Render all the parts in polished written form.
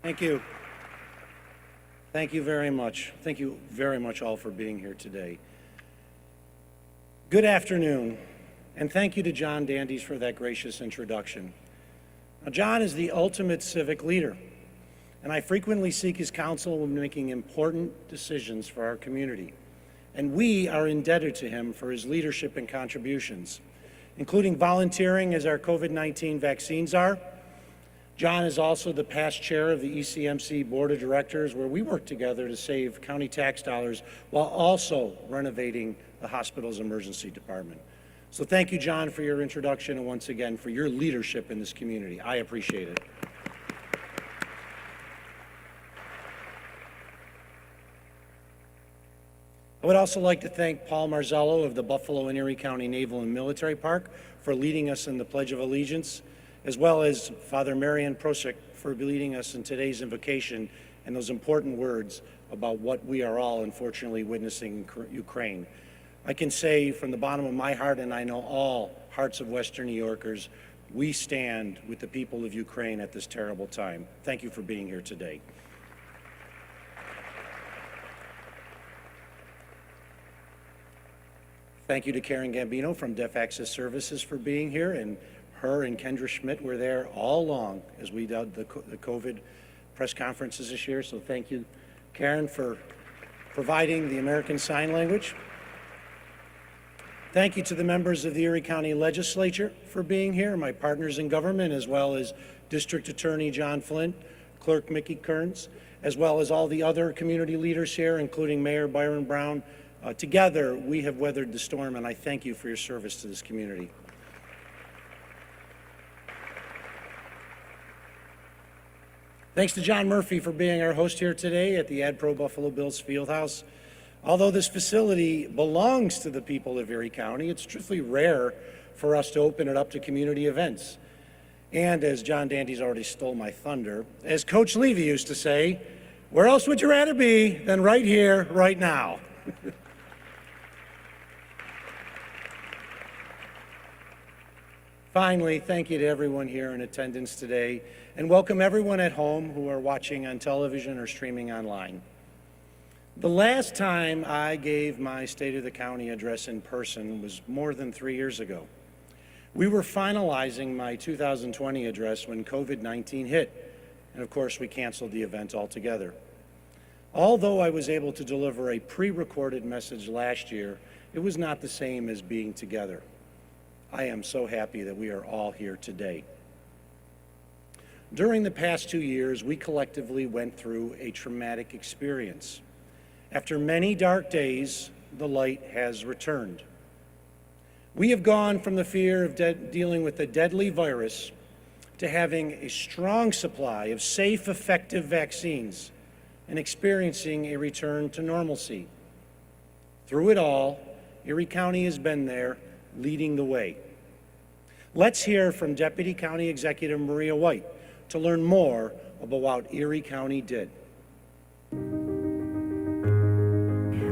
Thank you. Thank you very much. Thank you very much all for being here today. Good afternoon, and thank you to John Dandies for that gracious introduction. Now, John is the ultimate civic leader, and I frequently seek his counsel when making important decisions for our community. And we are indebted to him for his leadership and contributions, including volunteering as our COVID-19 vaccine czar. John is also the past chair of the ECMC Board of Directors, where we work together to save county tax dollars while also renovating the hospital's emergency department. So thank you, John, for your introduction and once again for your leadership in this community. I appreciate it. I would also like to thank Paul Marzello of the Buffalo and Erie County Naval and Military Park for leading us in the Pledge of Allegiance, as well as Father Marian Prosic for leading us in today's invocation and those important words about what we are all unfortunately witnessing in Ukraine. I can say from the bottom of my heart, and I know all hearts of Western New Yorkers, we stand with the people of Ukraine at this terrible time. Thank you for being here today. Thank you to Karen Gambino from Deaf Access Services for being here, and her and Kendra Schmidt were there all along as we did the COVID press conferences this year. So thank you, Karen, for providing the American Sign Language. Thank you to the members of the Erie County Legislature for being here, my partners in government, as well as District Attorney John Flint, Clerk Mickey Kearns, as well as all the other community leaders here, including Mayor Byron Brown. Together, we have weathered the storm, and I thank you for your service to this community. Thanks to John Murphy for being our host here today at the AdPro Buffalo Bills Fieldhouse. Although this facility belongs to the people of Erie County, it's truthfully rare for us to open it up to community events. And as John Dandies already stole my thunder, as Coach Levy used to say, where else would you rather be than right here, right now? Finally, thank you to everyone here in attendance today, and welcome everyone at home who are watching on television or streaming online. The last time I gave my State of the County address in person was more than 3 years ago. We were finalizing my 2020 address when COVID-19 hit, and of course we canceled the event altogether. Although I was able to deliver a pre-recorded message last year, it was not the same as being together. I am so happy that we are all here today. During the past 2 years, we collectively went through a traumatic experience. After many dark days, the light has returned. We have gone from the fear of dealing with a deadly virus to having a strong supply of safe, effective vaccines and experiencing a return to normalcy. Through it all, Erie County has been there, leading the way. Let's hear from Deputy County Executive Maria White to learn more about what Erie County did.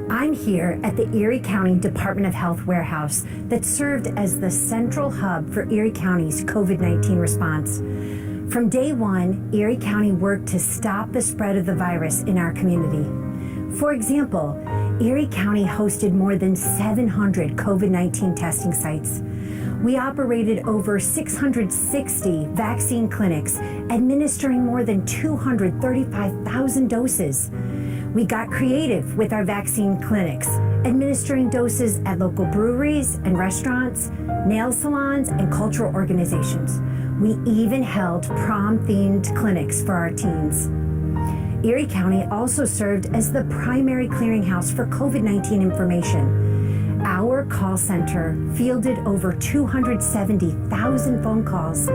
I'm here at the Erie County Department of Health warehouse that served as the central hub for Erie County's COVID-19 response. From day one, Erie County worked to stop the spread of the virus in our community. For example, Erie County hosted more than 700 COVID-19 testing sites. We operated over 660 vaccine clinics, administering more than 235,000 doses. We got creative with our vaccine clinics, administering doses at local breweries and restaurants, nail salons, and cultural organizations. We even held prom-themed clinics for our teens. Erie County also served as the primary clearinghouse for COVID-19 information. Our call center fielded over 270,000 phone calls,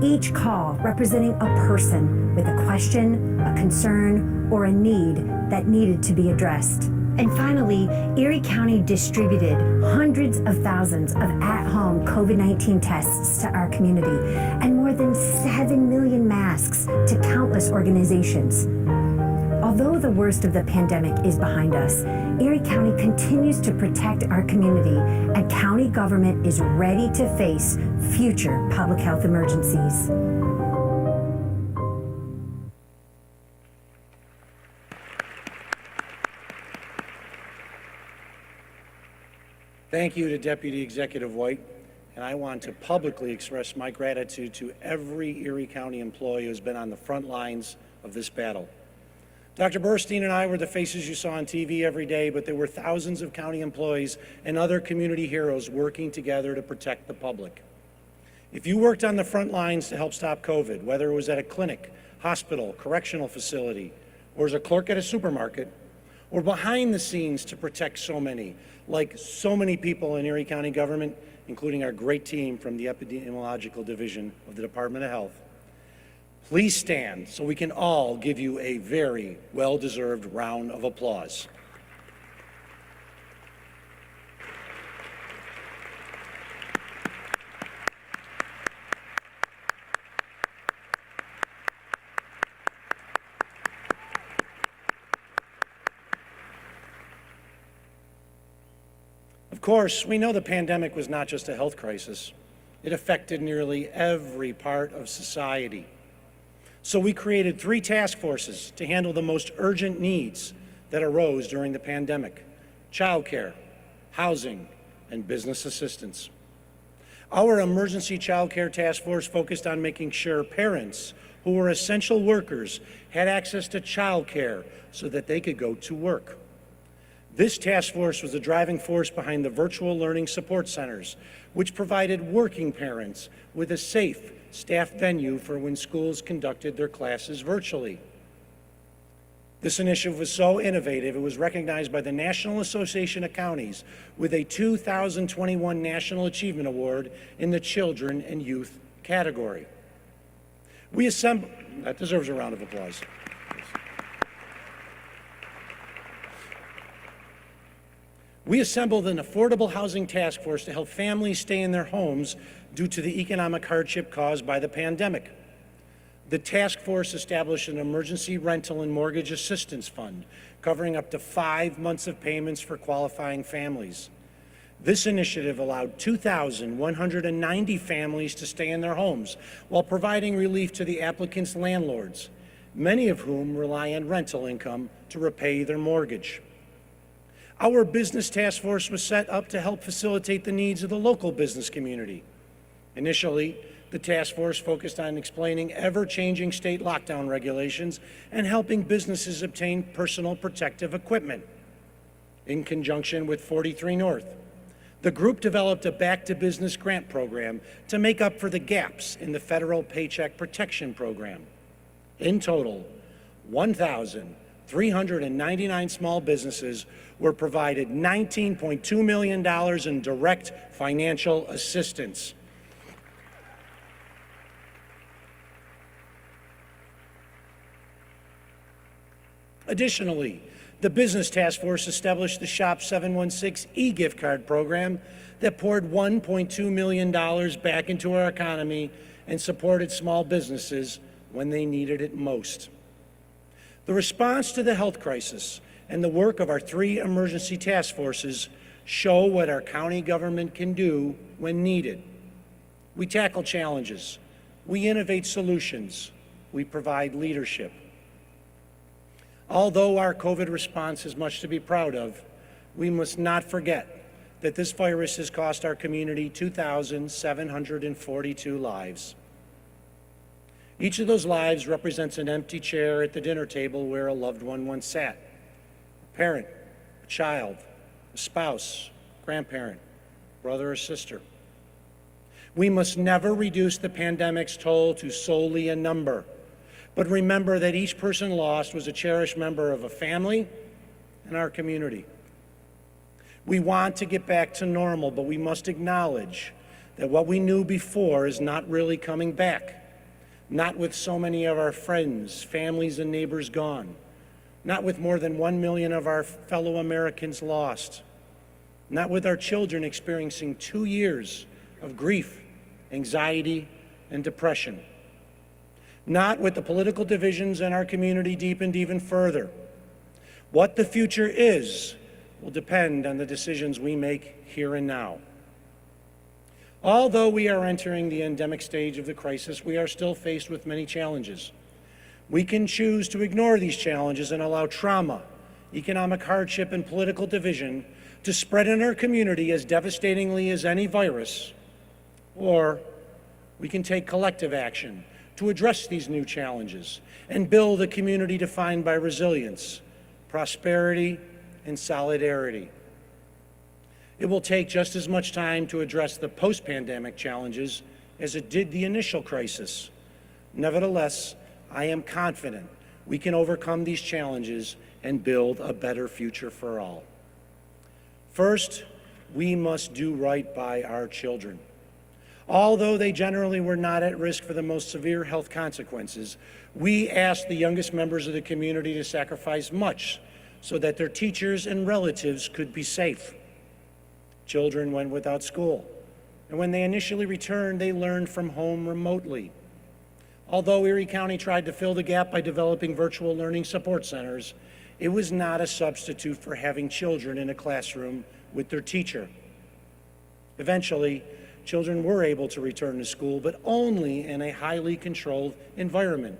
each call representing a person with a question, a concern, or a need that needed to be addressed. And finally, Erie County distributed hundreds of thousands of at-home COVID-19 tests to our community and more than 7 million masks to countless organizations. Although the worst of the pandemic is behind us, Erie County continues to protect our community, and county government is ready to face future public health emergencies. Thank you to Deputy Executive White, and I want to publicly express my gratitude to every Erie County employee who's been on the front lines of this battle. Dr. Burstein and I were the faces you saw on TV every day, but there were thousands of county employees and other community heroes working together to protect the public. If you worked on the front lines to help stop COVID, whether it was at a clinic, hospital, correctional facility, or as a clerk at a supermarket, or behind the scenes to protect so many, like so many people in Erie County government, including our great team from the Epidemiological Division of the Department of Health, please stand so we can all give you a very well-deserved round of applause. Of course, we know the pandemic was not just a health crisis. It affected nearly every part of society. So we created 3 task forces to handle the most urgent needs that arose during the pandemic: childcare, housing, and business assistance. Our emergency childcare task force focused on making sure parents who were essential workers had access to childcare so that they could go to work. This task force was the driving force behind the virtual learning support centers, which provided working parents with a safe, staffed venue for when schools conducted their classes virtually. This initiative was so innovative, it was recognized by the National Association of Counties with a 2021 National Achievement Award in the Children and Youth category. That deserves a round of applause. We assembled an affordable housing task force to help families stay in their homes due to the economic hardship caused by the pandemic. The task force established an emergency rental and mortgage assistance fund, covering up to 5 months of payments for qualifying families. This initiative allowed 2,190 families to stay in their homes while providing relief to the applicants' landlords, many of whom rely on rental income to repay their mortgage. Our business task force was set up to help facilitate the needs of the local business community. Initially, the task force focused on explaining ever-changing state lockdown regulations and helping businesses obtain personal protective equipment. In conjunction with 43 North, the group developed a back-to-business grant program to make up for the gaps in the federal Paycheck Protection Program. In total, 1,399 small businesses were provided $19.2 million in direct financial assistance. Additionally, the Business Task Force established the Shop 716 e-gift card program that poured $1.2 million back into our economy and supported small businesses when they needed it most. The response to the health crisis and the work of our 3 emergency task forces show what our county government can do when needed. We tackle challenges, we innovate solutions, we provide leadership. Although our COVID response is much to be proud of, we must not forget that this virus has cost our community 2,742 lives. Each of those lives represents an empty chair at the dinner table where a loved one once sat. A parent, a child, a spouse, grandparent, brother or sister. We must never reduce the pandemic's toll to solely a number, but remember that each person lost was a cherished member of a family and our community. We want to get back to normal, but we must acknowledge that what we knew before is not really coming back. Not with so many of our friends, families, and neighbors gone. Not with more than 1 million of our fellow Americans lost. Not with our children experiencing 2 years of grief, anxiety, and depression. Not with the political divisions in our community deepened even further. What the future is will depend on the decisions we make here and now. Although we are entering the endemic stage of the crisis, we are still faced with many challenges. We can choose to ignore these challenges and allow trauma, economic hardship, and political division to spread in our community as devastatingly as any virus, or we can take collective action to address these new challenges and build a community defined by resilience, prosperity, and solidarity. It will take just as much time to address the post-pandemic challenges as it did the initial crisis. Nevertheless, I am confident we can overcome these challenges and build a better future for all. First, we must do right by our children. Although they generally were not at risk for the most severe health consequences, we asked the youngest members of the community to sacrifice much so that their teachers and relatives could be safe. Children went without school, and when they initially returned, they learned from home remotely. Although Erie County tried to fill the gap by developing virtual learning support centers, it was not a substitute for having children in a classroom with their teacher. Eventually, children were able to return to school, but only in a highly controlled environment.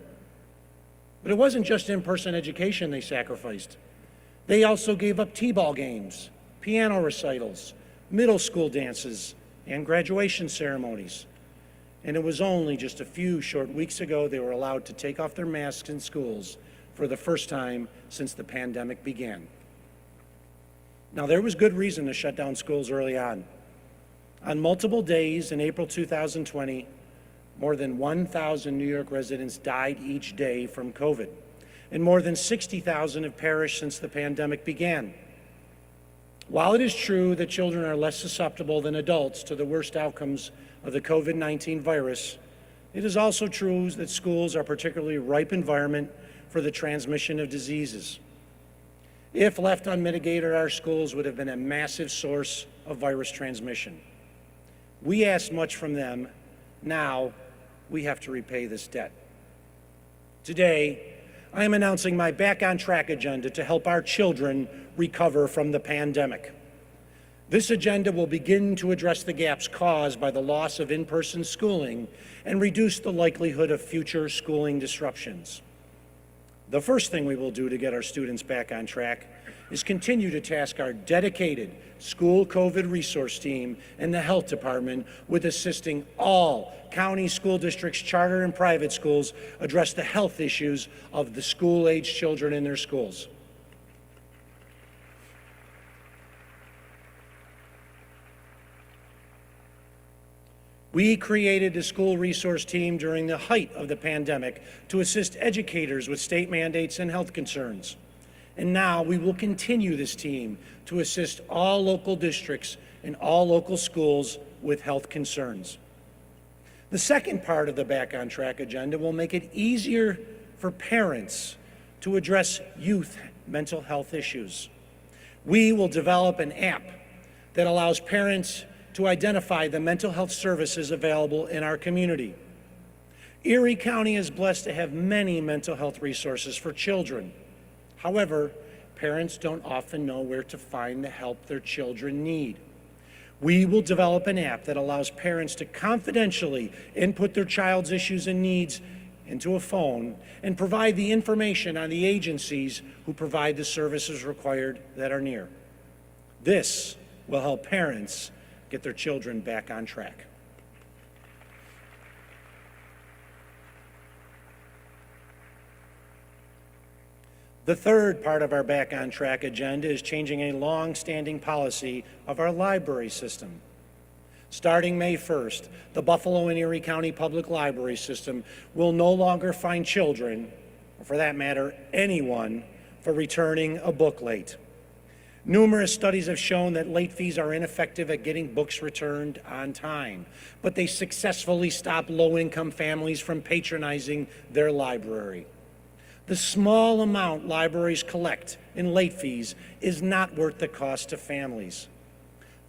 But it wasn't just in-person education they sacrificed. They also gave up t-ball games, piano recitals, middle school dances, and graduation ceremonies. And it was only just a few short weeks ago they were allowed to take off their masks in schools for the first time since the pandemic began. Now, there was good reason to shut down schools early on. On multiple days in April 2020, more than 1,000 New York residents died each day from COVID, and more than 60,000 have perished since the pandemic began. While it is true that children are less susceptible than adults to the worst outcomes of the COVID-19 virus, it is also true that schools are a particularly ripe environment for the transmission of diseases. If left unmitigated, our schools would have been a massive source of virus transmission. We asked much from them. Now we have to repay this debt. Today, I am announcing my Back on Track agenda to help our children recover from the pandemic. This agenda will begin to address the gaps caused by the loss of in-person schooling and reduce the likelihood of future schooling disruptions. The first thing we will do to get our students back on track is continue to task our dedicated school COVID resource team and the health department with assisting all county school districts, charter and private schools, address the health issues of the school-age children in their schools. We created the school resource team during the height of the pandemic to assist educators with state mandates and health concerns. And now we will continue this team to assist all local districts and all local schools with health concerns. The second part of the Back on Track agenda will make it easier for parents to address youth mental health issues. We will develop an app that allows parents to identify the mental health services available in our community. Erie County is blessed to have many mental health resources for children. However, parents don't often know where to find the help their children need. We will develop an app that allows parents to confidentially input their child's issues and needs into a phone and provide the information on the agencies who provide the services required that are near. This will help parents get their children back on track. The third part of our Back on Track agenda is changing a long-standing policy of our library system. Starting May 1st, the Buffalo and Erie County Public Library System will no longer fine children, or for that matter, anyone, for returning a book late. Numerous studies have shown that late fees are ineffective at getting books returned on time, but they successfully stop low-income families from patronizing their library. The small amount libraries collect in late fees is not worth the cost to families.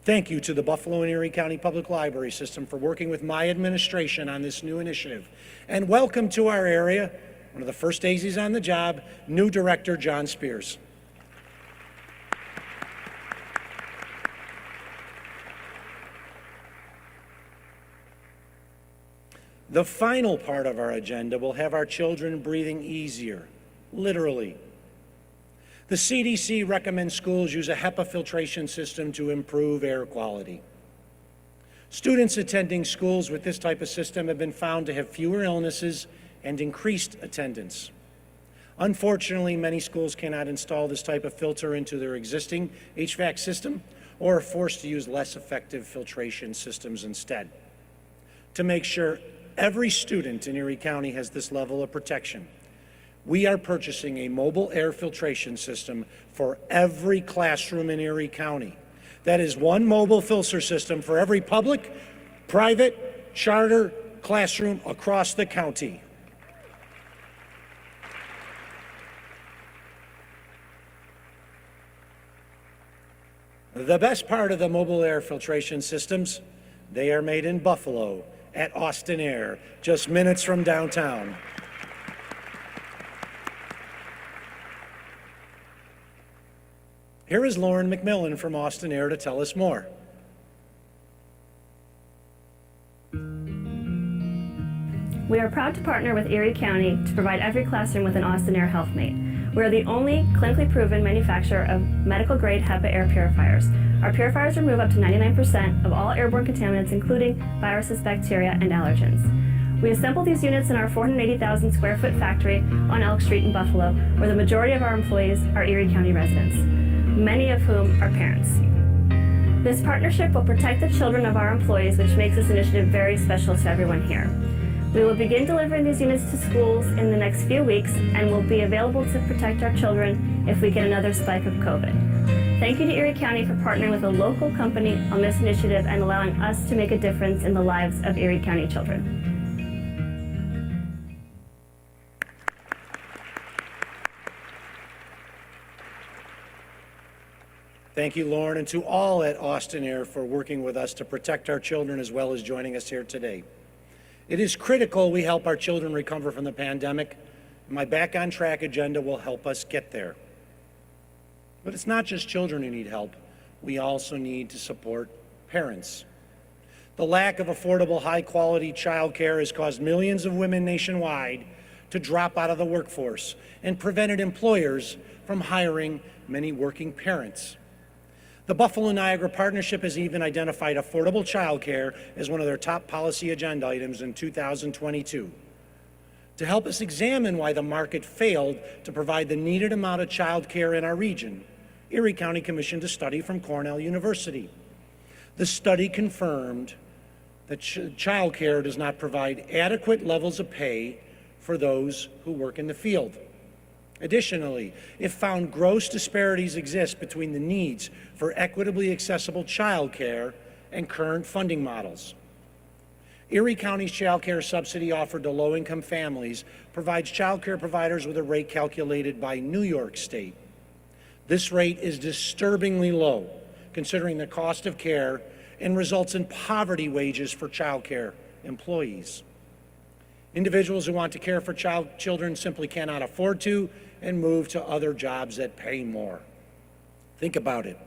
Thank you to the Buffalo and Erie County Public Library System for working with my administration on this new initiative. And welcome to our area, one of the first days he's on the job, new Director John Spears. The final part of our agenda will have our children breathing easier, literally. The CDC recommends schools use a Hepa filtration system to improve air quality. Students attending schools with this type of system have been found to have fewer illnesses and increased attendance. Unfortunately, many schools cannot install this type of filter into their existing HVAC system or are forced to use less effective filtration systems instead. To make sure every student in Erie County has this level of protection, we are purchasing a mobile air filtration system for every classroom in Erie County. That is one mobile filter system for every public, private, charter classroom across the county. The best part of the mobile air filtration systems, they are made in Buffalo at Austin Air, just minutes from downtown. Here is Lauren McMillan from Austin Air to tell us more. We are proud to partner with Erie County to provide every classroom with an Austin Air HealthMate. We are the only clinically proven manufacturer of medical-grade HEPA air purifiers. Our purifiers remove up to 99% of all airborne contaminants, including viruses, bacteria, and allergens. We assemble these units in our 480,000 square foot factory on Elk Street in Buffalo, where the majority of our employees are Erie County residents, many of whom are parents. This partnership will protect the children of our employees, which makes this initiative very special to everyone here. We will begin delivering these units to schools in the next few weeks and will be available to protect our children if we get another spike of COVID. Thank you to Erie County for partnering with a local company on this initiative and allowing us to make a difference in the lives of Erie County children. Thank you, Lauren, and to all at Austin Air for working with us to protect our children as well as joining us here today. It is critical we help our children recover from the pandemic. My Back on Track agenda will help us get there. But it's not just children who need help. We also need to support parents. The lack of affordable, high-quality child care has caused millions of women nationwide to drop out of the workforce and prevented employers from hiring many working parents. The Buffalo-Niagara Partnership has even identified affordable child care as one of their top policy agenda items in 2022. To help us examine why the market failed to provide the needed amount of child care in our region, Erie County commissioned a study from Cornell University. The study confirmed that child care does not provide adequate levels of pay for those who work in the field. Additionally, it found gross disparities exist between the needs for equitably accessible child care and current funding models. Erie County's child care subsidy offered to low-income families provides child care providers with a rate calculated by New York State. This rate is disturbingly low, considering the cost of care, and results in poverty wages for child care employees. Individuals who want to care for children simply cannot afford to and move to other jobs that pay more. Think about it.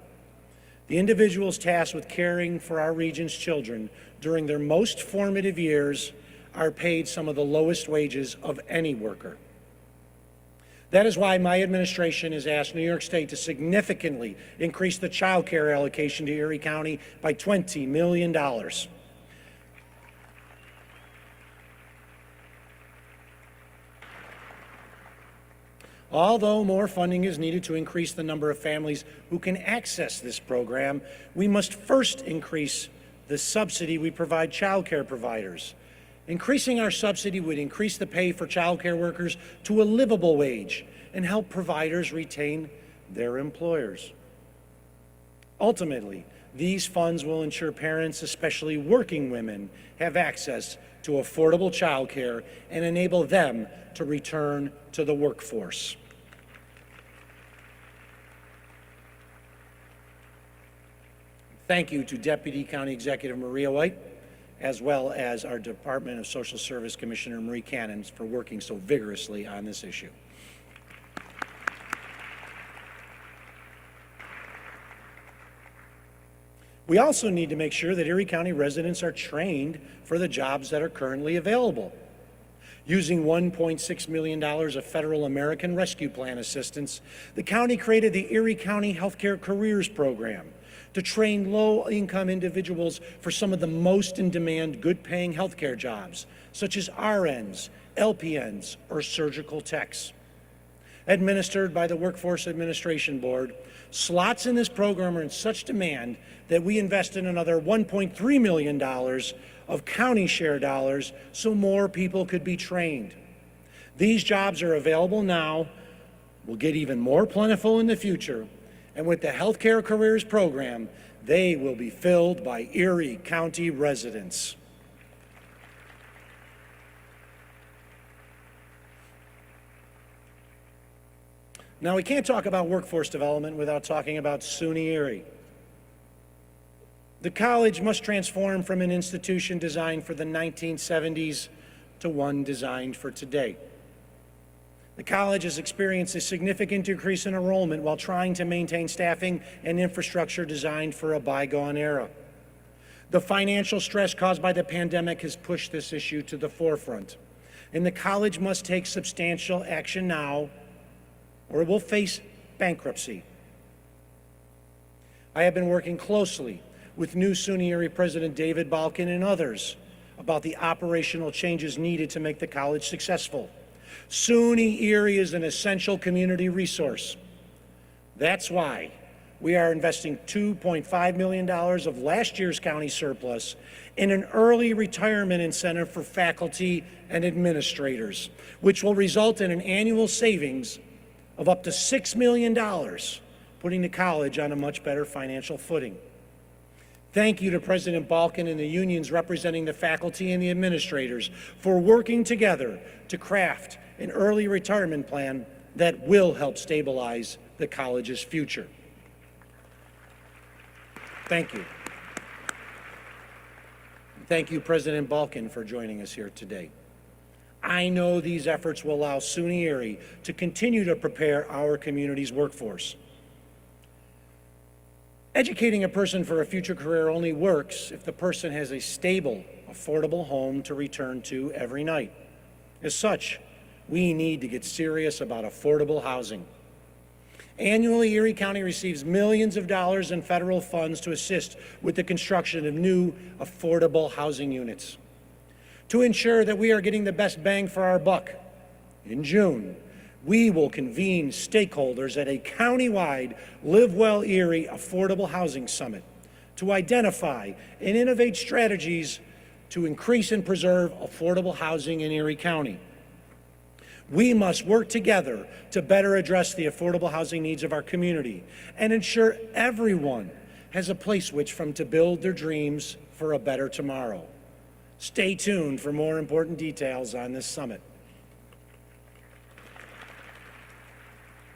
The individuals tasked with caring for our region's children during their most formative years are paid some of the lowest wages of any worker. That is why my administration has asked New York State to significantly increase the child care allocation to Erie County by $20 million. Although more funding is needed to increase the number of families who can access this program, we must first increase the subsidy we provide child care providers. Increasing our subsidy would increase the pay for child care workers to a livable wage and help providers retain their employers. Ultimately, these funds will ensure parents, especially working women, have access to affordable child care and enable them to return to the workforce. Thank you to Deputy County Executive Maria White, as well as our Department of Social Service Commissioner Marie Cannon for working so vigorously on this issue. We also need to make sure that Erie County residents are trained for the jobs that are currently available. Using $1.6 million of federal American Rescue Plan assistance, the county created the Erie County Healthcare Careers Program to train low-income individuals for some of the most in-demand, good-paying healthcare jobs, such as RNs, LPNs, or surgical techs. Administered by the Workforce Administration Board, slots in this program are in such demand that we invested another $1.3 million of county share dollars so more people could be trained. These jobs are available now, will get even more plentiful in the future, and with the Healthcare Careers Program, they will be filled by Erie County residents. Now, we can't talk about workforce development without talking about SUNY Erie. The college must transform from an institution designed for the 1970s to one designed for today. The college has experienced a significant decrease in enrollment while trying to maintain staffing and infrastructure designed for a bygone era. The financial stress caused by the pandemic has pushed this issue to the forefront, and the college must take substantial action now, or it will face bankruptcy. I have been working closely with new SUNY Erie President David Balkin and others about the operational changes needed to make the college successful. SUNY Erie is an essential community resource. That's why we are investing $2.5 million of last year's county surplus in an early retirement incentive for faculty and administrators, which will result in an annual savings of up to $6 million, putting the college on a much better financial footing. Thank you to President Balkin and the unions representing the faculty and the administrators for working together to craft an early retirement plan that will help stabilize the college's future. Thank you. Thank you, President Balkin, for joining us here today. I know these efforts will allow SUNY Erie to continue to prepare our community's workforce. Educating a person for a future career only works if the person has a stable, affordable home to return to every night. As such, we need to get serious about affordable housing. Annually, Erie County receives millions of dollars in federal funds to assist with the construction of new affordable housing units. To ensure that we are getting the best bang for our buck, in June, we will convene stakeholders at a countywide Live Well Erie Affordable Housing Summit to identify and innovate strategies to increase and preserve affordable housing in Erie County. We must work together to better address the affordable housing needs of our community and ensure everyone has a place to build their dreams for a better tomorrow. Stay tuned for more important details on this summit.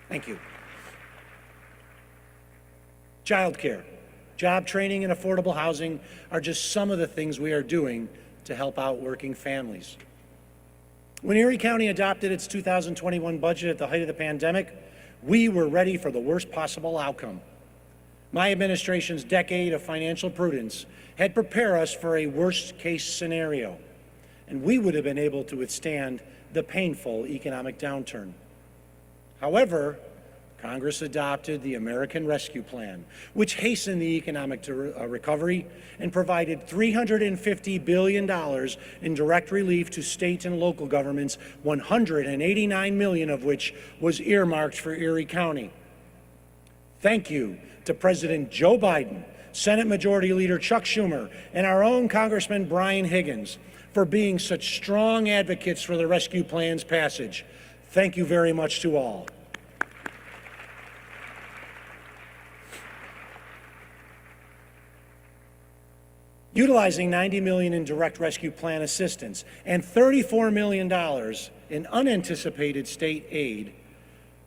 Thank you. Childcare, job training, and affordable housing are just some of the things we are doing to help out working families. When Erie County adopted its 2021 budget at the height of the pandemic, we were ready for the worst possible outcome. My administration's decade of financial prudence had prepared us for a worst-case scenario, and we would have been able to withstand the painful economic downturn. However, Congress adopted the American Rescue Plan, which hastened the economic recovery and provided $350 billion in direct relief to state and local governments, $189 million of which was earmarked for Erie County. Thank you to President Joe Biden, Senate Majority Leader Chuck Schumer, and our own Congressman Brian Higgins for being such strong advocates for the rescue plan's passage. Thank you very much to all. Utilizing $90 million in direct rescue plan assistance and $34 million in unanticipated state aid,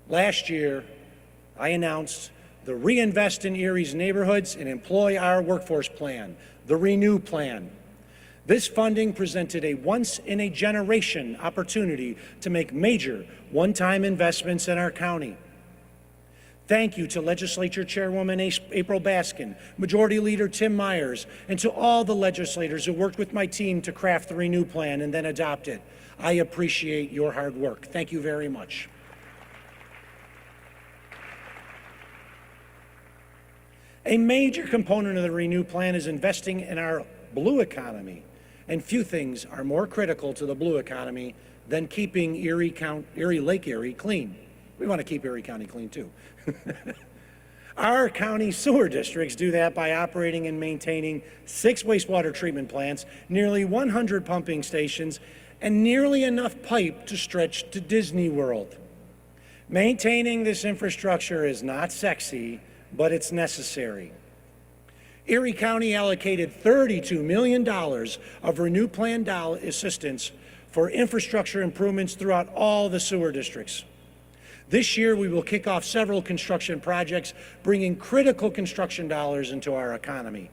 last year I announced the Reinvest in Erie's Neighborhoods and Employ Our Workforce Plan, the Renew Plan. This funding presented a once-in-a-generation opportunity to make major one-time investments in our county. Thank you to Legislature Chairwoman April Baskin, Majority Leader Tim Myers, and to all the legislators who worked with my team to craft the Renew Plan and then adopt it. I appreciate your hard work. Thank you very much. A major component of the Renew Plan is investing in our blue economy, and few things are more critical to the blue economy than keeping Lake Erie clean. We want to keep Erie County clean too. Our county sewer districts do that by operating and maintaining 6 wastewater treatment plants, nearly 100 pumping stations, and nearly enough pipe to stretch to Disney World. Maintaining this infrastructure is not sexy, but it's necessary. Erie County allocated $32 million of Renew Plan assistance for infrastructure improvements throughout all the sewer districts. This year, we will kick off several construction projects, bringing critical construction dollars into our economy.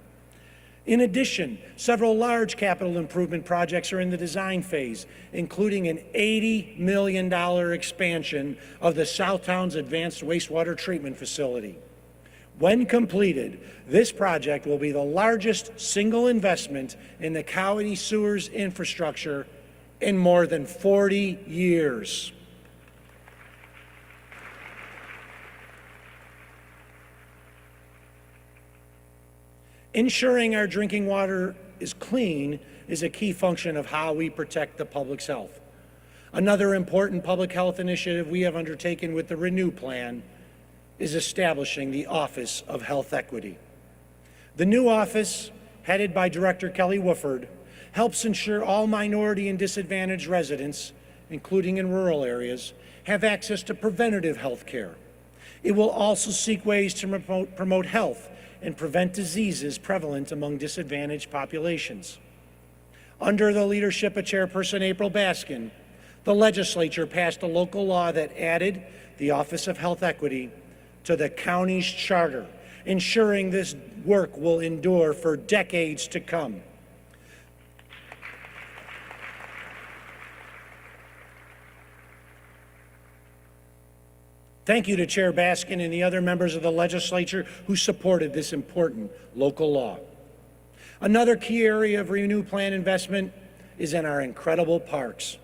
In addition, several large capital improvement projects are in the design phase, including an $80 million expansion of the Southtowns Advanced Wastewater Treatment Facility. When completed, this project will be the largest single investment in the county sewers infrastructure in more than 40 years. Ensuring our drinking water is clean is a key function of how we protect the public's health. Another important public health initiative we have undertaken with the Renew Plan is establishing the Office of Health Equity. The new office, headed by Director Kelly Wooford, helps ensure all minority and disadvantaged residents, including in rural areas, have access to preventative health care. It will also seek ways to promote health and prevent diseases prevalent among disadvantaged populations. Under the leadership of Chairperson April Baskin, the legislature passed a local law that added the Office of Health Equity to the county's charter, ensuring this work will endure for decades to come. Thank you to Chair Baskin and the other members of the legislature who supported this important local law. Another key area of Renew Plan investment is in our incredible parks.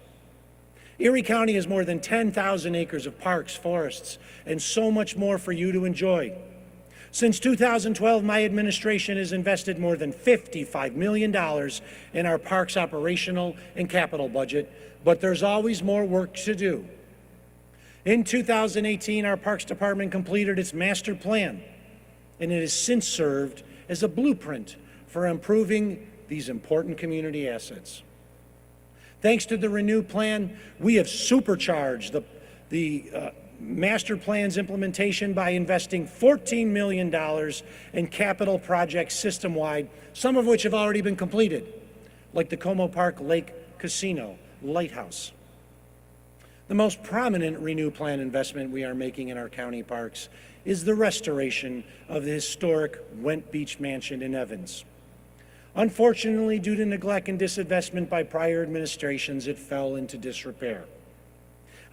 Erie County has more than 10,000 acres of parks, forests, and so much more for you to enjoy. Since 2012, my administration has invested more than $55 million in our parks operational and capital budget, but there's always more work to do. In 2018, our Parks Department completed its master plan, and it has since served as a blueprint for improving these important community assets. Thanks to the Renew Plan, we have supercharged the master plan's implementation by investing $14 million in capital projects system-wide, some of which have already been completed, like the Como Park Lake Casino Lighthouse. The most prominent Renew Plan investment we are making in our county parks is the restoration of the historic Went Beach Mansion in Evans. Unfortunately, due to neglect and disinvestment by prior administrations, it fell into disrepair.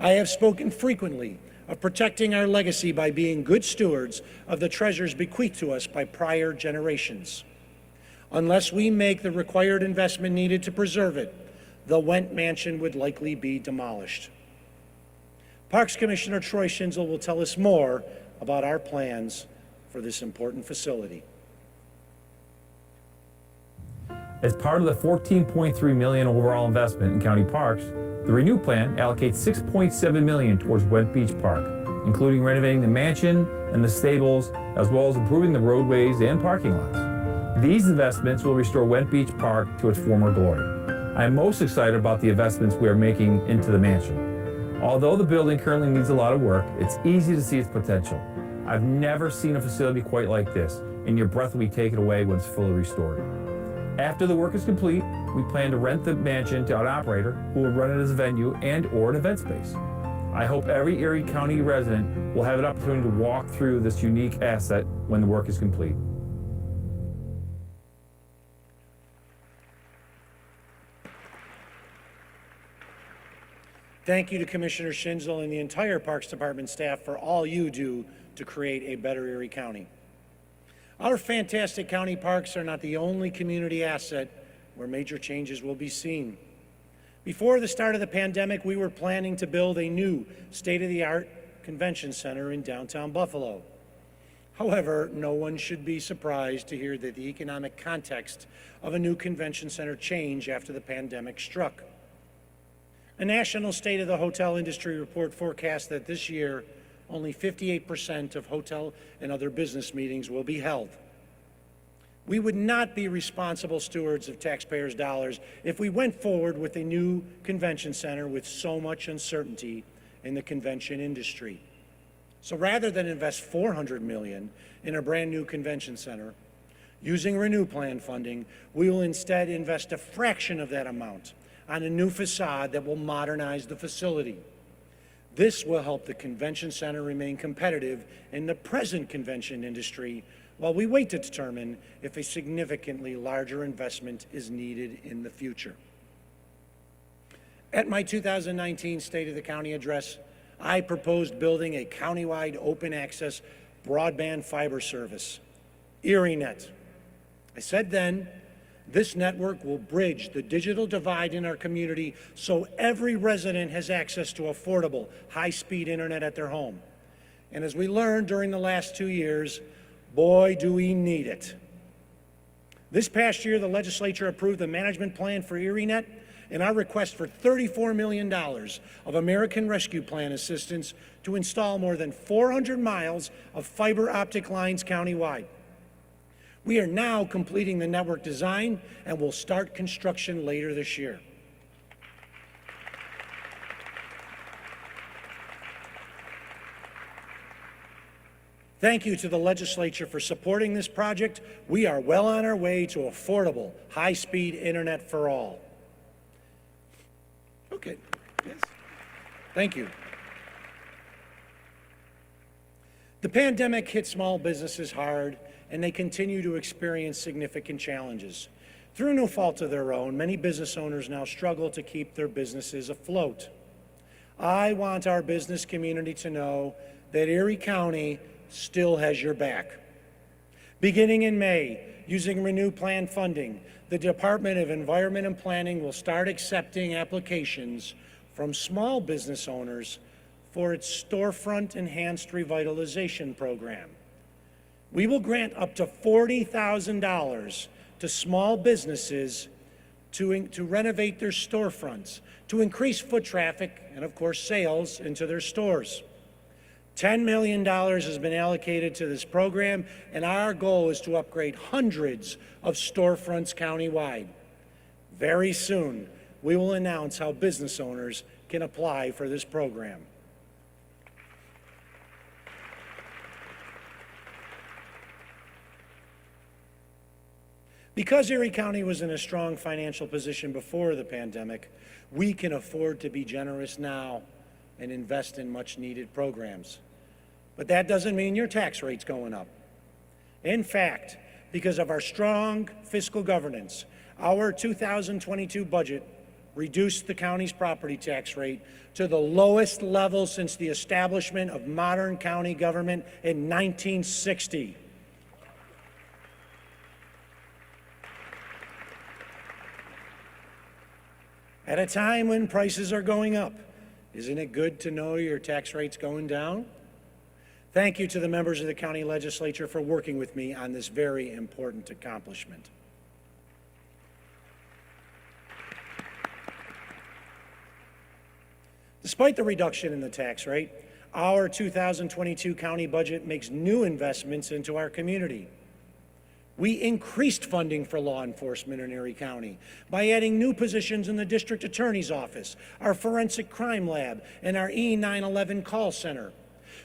I have spoken frequently of protecting our legacy by being good stewards of the treasures bequeathed to us by prior generations. Unless we make the required investment needed to preserve it, the Went Mansion would likely be demolished. Parks Commissioner Troy Schinzel will tell us more about our plans for this important facility. As part of the $14.3 million overall investment in county parks, the Renew Plan allocates $6.7 million towards Went Beach Park, including renovating the mansion and the stables, as well as improving the roadways and parking lots. These investments will restore Went Beach Park to its former glory. I am most excited about the investments we are making into the mansion. Although the building currently needs a lot of work, it's easy to see its potential. I've never seen a facility quite like this, and your breath will be taken away when it's fully restored. After the work is complete, we plan to rent the mansion to an operator who will run it as a venue and/or an event space. I hope every Erie County resident will have an opportunity to walk through this unique asset when the work is complete. Thank you to Commissioner Schinzel and the entire Parks Department staff for all you do to create a better Erie County. Our fantastic county parks are not the only community asset where major changes will be seen. Before the start of the pandemic, we were planning to build a new state-of-the-art convention center in downtown Buffalo. However, no one should be surprised to hear that the economic context of a new convention center changed after the pandemic struck. A national State of the Hotel Industry report forecasts that this year, only 58% of hotel and other business meetings will be held. We would not be responsible stewards of taxpayers' dollars if we went forward with a new convention center with so much uncertainty in the convention industry. So rather than invest $400 million in a brand new convention center, using Renew Plan funding, we will instead invest a fraction of that amount on a new facade that will modernize the facility. This will help the convention center remain competitive in the present convention industry while we wait to determine if a significantly larger investment is needed in the future. At my 2019 State of the County address, I proposed building a countywide open access broadband fiber service, ErieNet. I said then, this network will bridge the digital divide in our community so every resident has access to affordable, high-speed internet at their home. And as we learned during the last 2 years, boy, do we need it. This past year, the legislature approved the management plan for ErieNet and our request for $34 million of American Rescue Plan assistance to install more than 400 miles of fiber optic lines countywide. We are now completing the network design and will start construction later this year. Thank you to the legislature for supporting this project. We are well on our way to affordable, high-speed internet for all. Okay, yes. Thank you. The pandemic hit small businesses hard, and they continue to experience significant challenges. Through no fault of their own, many business owners now struggle to keep their businesses afloat. I want our business community to know that Erie County still has your back. Beginning in May, using Renew Plan funding, the Department of Environment and Planning will start accepting applications from small business owners for its Storefront Enhanced Revitalization Program. We will grant up to $40,000 to small businesses to renovate their storefronts, to increase foot traffic and, of course, sales into their stores. $10 million has been allocated to this program, and our goal is to upgrade hundreds of storefronts countywide. Very soon, we will announce how business owners can apply for this program. Because Erie County was in a strong financial position before the pandemic, we can afford to be generous now and invest in much-needed programs. But that doesn't mean your tax rate's going up. In fact, because of our strong fiscal governance, our 2022 budget reduced the county's property tax rate to the lowest level since the establishment of modern county government in 1960. At a time when prices are going up, isn't it good to know your tax rate's going down? Thank you to the members of the county legislature for working with me on this very important accomplishment. Despite the reduction in the tax rate, our 2022 county budget makes new investments into our community. We increased funding for law enforcement in Erie County by adding new positions in the district attorney's office, our forensic crime lab, and our E911 call center.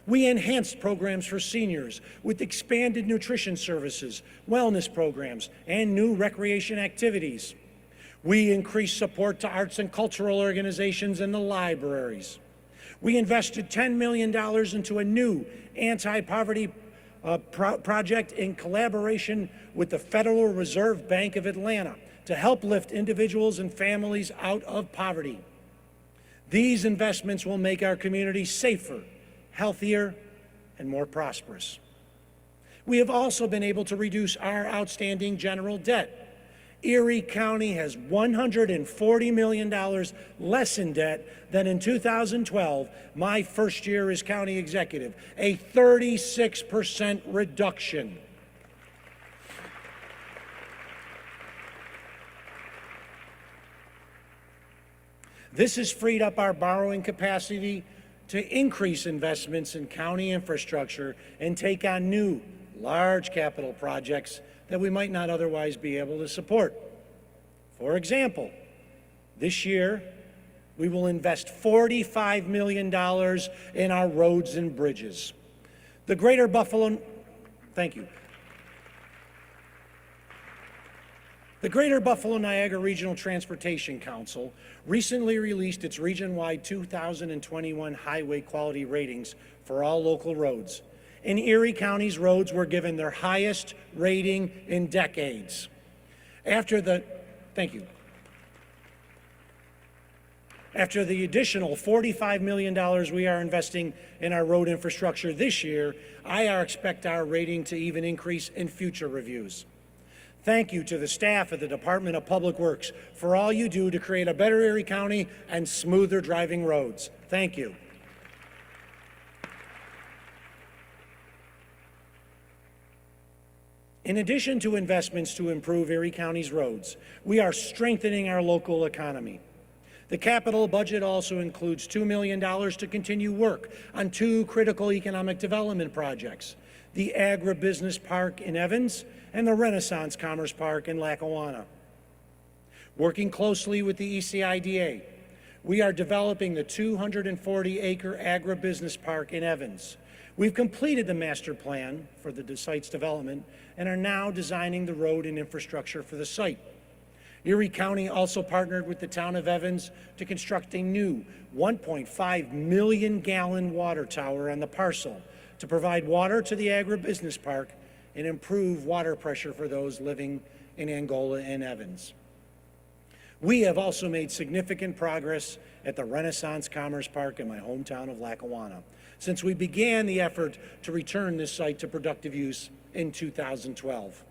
We enhanced programs for seniors with expanded nutrition services, wellness programs, and new recreation activities. We increased support to arts and cultural organizations and the libraries. We invested $10 million into a new anti-poverty project in collaboration with the Federal Reserve Bank of Atlanta to help lift individuals and families out of poverty. These investments will make our community safer, healthier, and more prosperous. We have also been able to reduce our outstanding general debt. Erie County has $140 million less in debt than in 2012, my first year as county executive, a 36% reduction. This has freed up our borrowing capacity to increase investments in county infrastructure and take on new, large capital projects that we might not otherwise be able to support. For example, this year, we will invest $45 million in our roads and bridges. The Greater Buffalo Niagara Regional Transportation Council recently released its region-wide 2021 highway quality ratings for all local roads. And Erie County's roads were given their highest rating in decades. After the additional $45 million we are investing in our road infrastructure this year, I expect our rating to even increase in future reviews. Thank you to the staff at the Department of Public Works for all you do to create a better Erie County and smoother driving roads. Thank you. In addition to investments to improve Erie County's roads, we are strengthening our local economy. The capital budget also includes $2 million to continue work on two critical economic development projects, the Agribusiness Park in Evans and the Renaissance Commerce Park in Lackawanna. Working closely with the ECIDA, we are developing the 240-acre agribusiness park in Evans. We've completed the master plan for the site's development and are now designing the road and infrastructure for the site. Erie County also partnered with the town of Evans to construct a new 1.5 million gallon water tower on the parcel to provide water to the agribusiness park and improve water pressure for those living in Angola and Evans. We have also made significant progress at the Renaissance Commerce Park in my hometown of Lackawanna since we began the effort to return this site to productive use in 2012.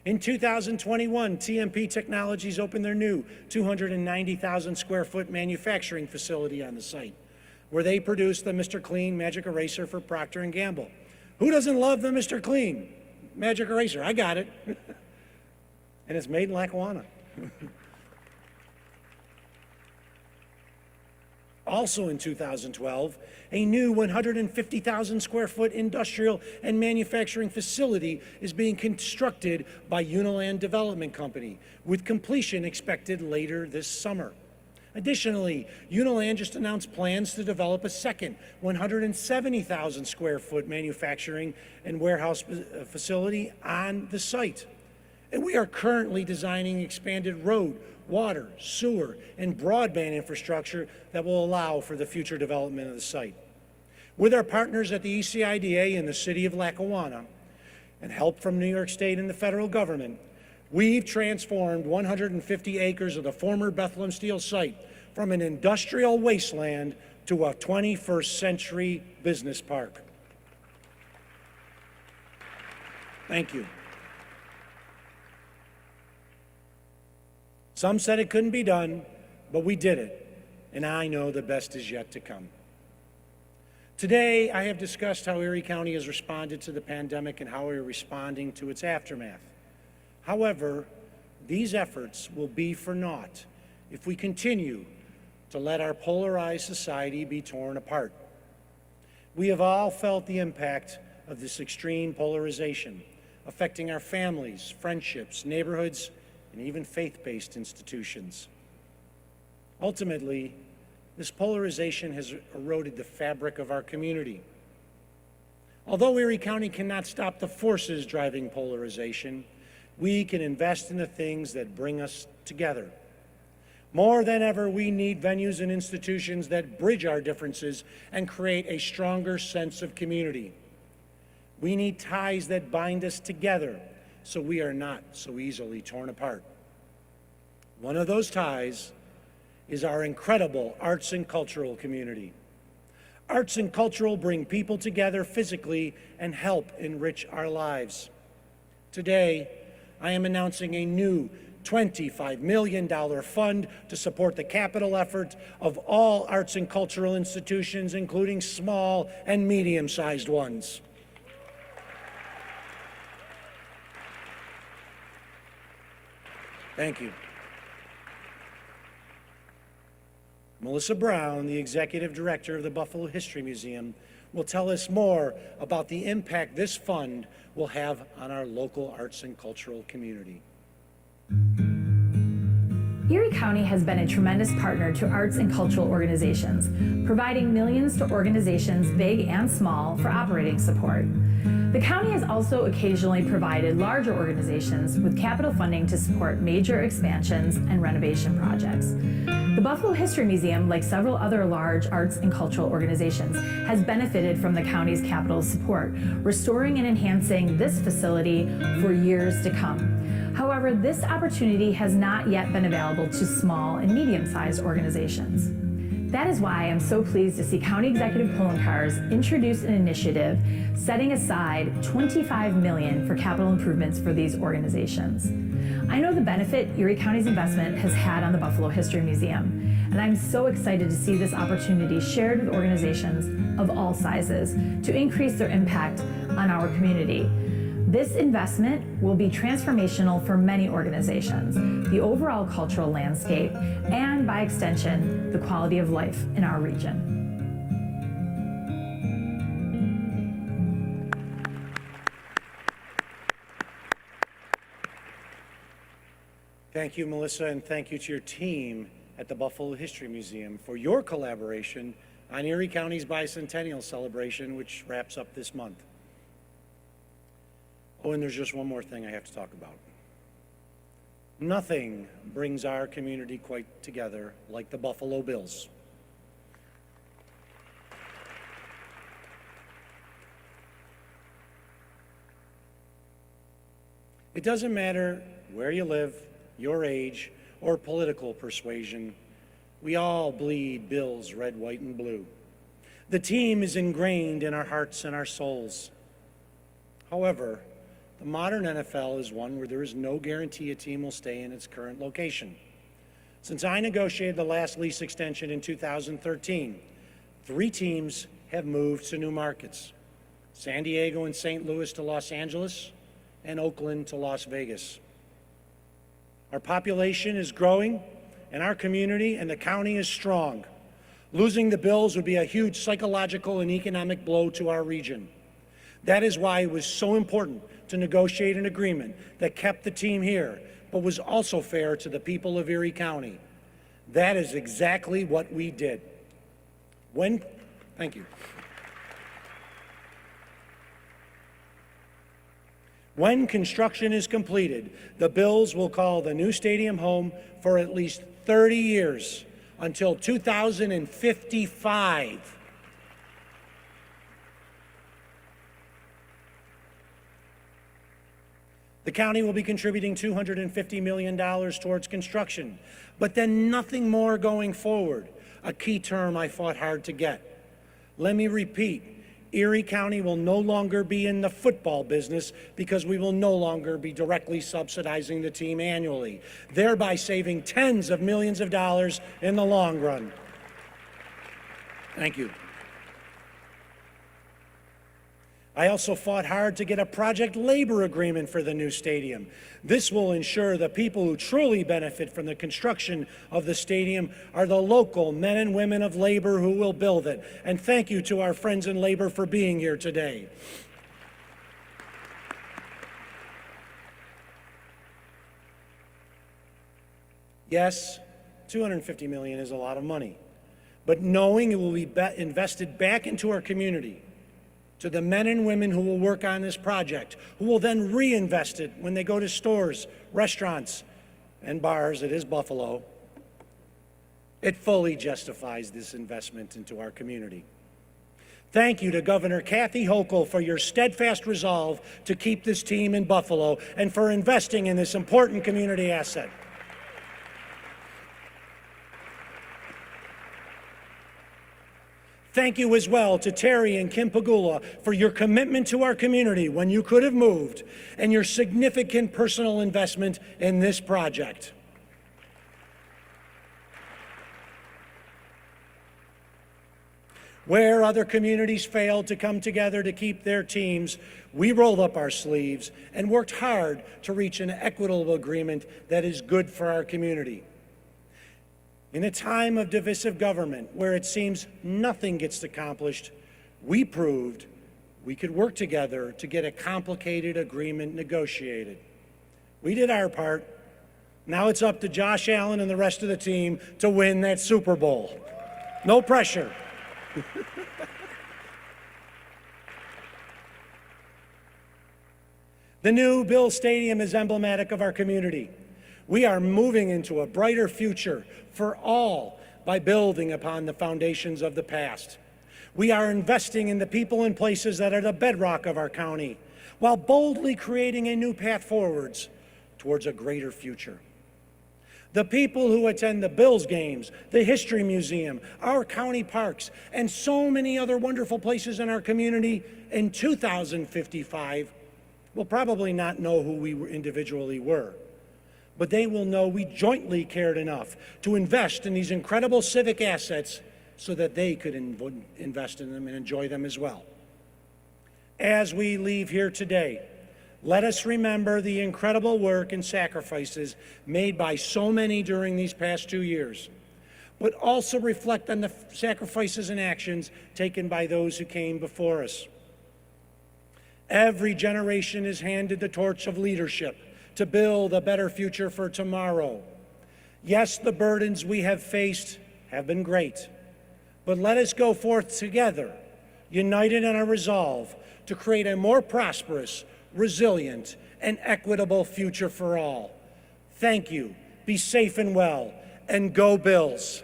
In 2021, TMP Technologies opened their new 290,000 square foot manufacturing facility on the site, where they produce the Mr. Clean Magic Eraser for Procter & Gamble. Who doesn't love the Mr. Clean Magic Eraser? I got it. And it's made in Lackawanna. Also in 2012, a new 150,000 square foot industrial and manufacturing facility is being constructed by Uniland Development Company, with completion expected later this summer. Additionally, Uniland just announced plans to develop a second 170,000 square foot manufacturing and warehouse facility on the site. And we are currently designing expanded road, water, sewer, and broadband infrastructure that will allow for the future development of the site. With our partners at the ECIDA and the City of Lackawanna, and help from New York State and the federal government, we've transformed 150 acres of the former Bethlehem Steel site from an industrial wasteland to a 21st century business park. Thank you. Some said it couldn't be done, but we did it, and I know the best is yet to come. Today, I have discussed how Erie County has responded to the pandemic and how we are responding to its aftermath. However, these efforts will be for naught if we continue to let our polarized society be torn apart. We have all felt the impact of this extreme polarization, affecting our families, friendships, neighborhoods, and even faith-based institutions. Ultimately, this polarization has eroded the fabric of our community. Although Erie County cannot stop the forces driving polarization, we can invest in the things that bring us together. More than ever, we need venues and institutions that bridge our differences and create a stronger sense of community. We need ties that bind us together so we are not so easily torn apart. One of those ties is our incredible arts and cultural community. Arts and cultural bring people together physically and help enrich our lives. Today, I am announcing a new $25 million fund to support the capital effort of all arts and cultural institutions, including small and medium-sized ones. Thank you. Melissa Brown, the Executive Director of the Buffalo History Museum, will tell us more about the impact this fund will have on our local arts and cultural community. Erie County has been a tremendous partner to arts and cultural organizations, providing millions to organizations big and small for operating support. The county has also occasionally provided larger organizations with capital funding to support major expansions and renovation projects. The Buffalo History Museum, like several other large arts and cultural organizations, has benefited from the county's capital support, restoring and enhancing this facility for years to come. However, this opportunity has not yet been available to small and medium-sized organizations. That is why I'm so pleased to see County Executive Poloncarz introduce an initiative setting aside $25 million for capital improvements for these organizations. I know the benefit Erie County's investment has had on the Buffalo History Museum, and I'm so excited to see this opportunity shared with organizations of all sizes to increase their impact on our community. This investment will be transformational for many organizations, the overall cultural landscape, and by extension, the quality of life in our region. Thank you, Melissa, and thank you to your team at the Buffalo History Museum for your collaboration on Erie County's bicentennial celebration, which wraps up this month. Oh, and there's just one more thing I have to talk about. Nothing brings our community quite together like the Buffalo Bills. It doesn't matter where you live, your age, or political persuasion, we all bleed Bills red, white, and blue. The team is ingrained in our hearts and our souls. However, the modern NFL is one where there is no guarantee a team will stay in its current location. Since I negotiated the last lease extension in 2013, 3 teams have moved to new markets: San Diego and St. Louis to Los Angeles, and Oakland to Las Vegas. Our population is growing, and our community and the county is strong. Losing the Bills would be a huge psychological and economic blow to our region. That is why it was so important to negotiate an agreement that kept the team here, but was also fair to the people of Erie County. That is exactly what we did. Thank you. When construction is completed, the Bills will call the new stadium home for at least 30 years, until 2055. The county will be contributing $250 million towards construction, but then nothing more going forward, a key term I fought hard to get. Let me repeat, Erie County will no longer be in the football business because we will no longer be directly subsidizing the team annually, thereby saving tens of millions of dollars in the long run. Thank you. I also fought hard to get a project labor agreement for the new stadium. This will ensure the people who truly benefit from the construction of the stadium are the local men and women of labor who will build it. And thank you to our friends in labor for being here today. Yes, $250 million is a lot of money, but knowing it will be invested back into our community, to the men and women who will work on this project, who will then reinvest it when they go to stores, restaurants, and bars. It is Buffalo. It fully justifies this investment into our community. Thank you to Governor Kathy Hochul for your steadfast resolve to keep this team in Buffalo and for investing in this important community asset. Thank you as well to Terry and Kim Pagula for your commitment to our community when you could have moved and your significant personal investment in this project. Where other communities failed to come together to keep their teams, we rolled up our sleeves and worked hard to reach an equitable agreement that is good for our community. In a time of divisive government where it seems nothing gets accomplished, we proved we could work together to get a complicated agreement negotiated. We did our part. Now it's up to Josh Allen and the rest of the team to win that Super Bowl. No pressure. The new Bill Stadium is emblematic of our community. We are moving into a brighter future for all by building upon the foundations of the past. We are investing in the people and places that are the bedrock of our county, while boldly creating a new path forwards towards a greater future. The people who attend the Bills games, the History Museum, our county parks, and so many other wonderful places in our community in 2055 will probably not know who we individually were, but they will know we jointly cared enough to invest in these incredible civic assets so that they could invest in them and enjoy them as well. As we leave here today, let us remember the incredible work and sacrifices made by so many during these past 2 years, but also reflect on the sacrifices and actions taken by those who came before us. Every generation is handed the torch of leadership to build a better future for tomorrow. Yes, the burdens we have faced have been great, but let us go forth together, united in our resolve to create a more prosperous, resilient, and equitable future for all. Thank you. Be safe and well, and go Bills.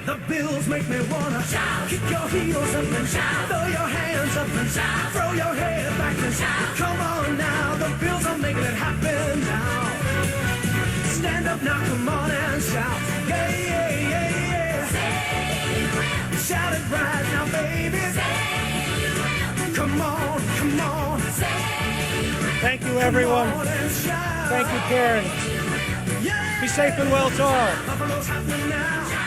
The Bills make me wanna shout. Kick your heels up and shout. Throw your hands up and shout. Throw your head back and shout. Come on now, the Bills are making it happen now. Stand up now, come on and shout. Yeah, yeah, yeah, yeah. Say you will. Shout it right now, baby. Say you will. Come on, come on. Say you will. Thank you, everyone. Thank you, Karen. Be safe and well to all. Buffalo's happening now.